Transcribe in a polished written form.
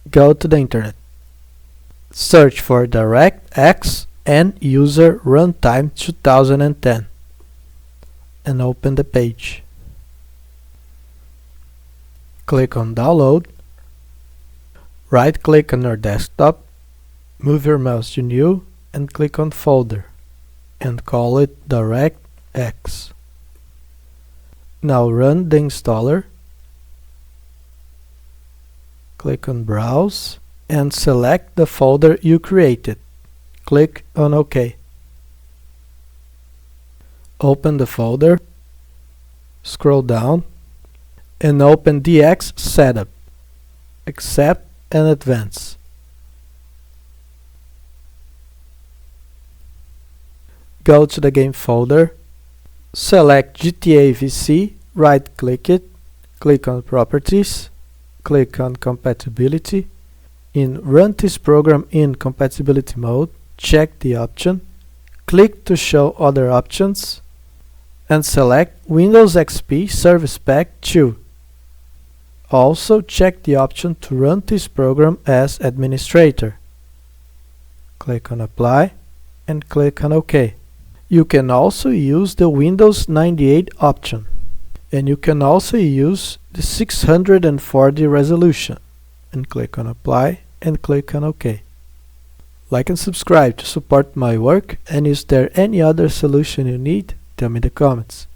Go to the internet. Search for DirectX End User Runtime 2010 and open the page. Click on Download. Right-click on your desktop, move your mouse to New and click on Folder and call it DirectX. Now run the installer. Click on Browse and select the folder you created. Click on OK. Open the folder, scroll down and open DXSetup, Accept and Advance. Go to the game folder, select GTA VC, right-click it, click on Properties, click on Compatibility. Run this program in compatibility mode, check the option, click to show other options, and select Windows XP Service Pack 2. Also check the option to run this program as administrator. Click on Apply and click on OK. You can also use the Windows 98 option, and you can also use the 640 resolution, and click on Apply and click on OK. Like and subscribe to support my work, and is there any other solution you need? Tell me in the comments.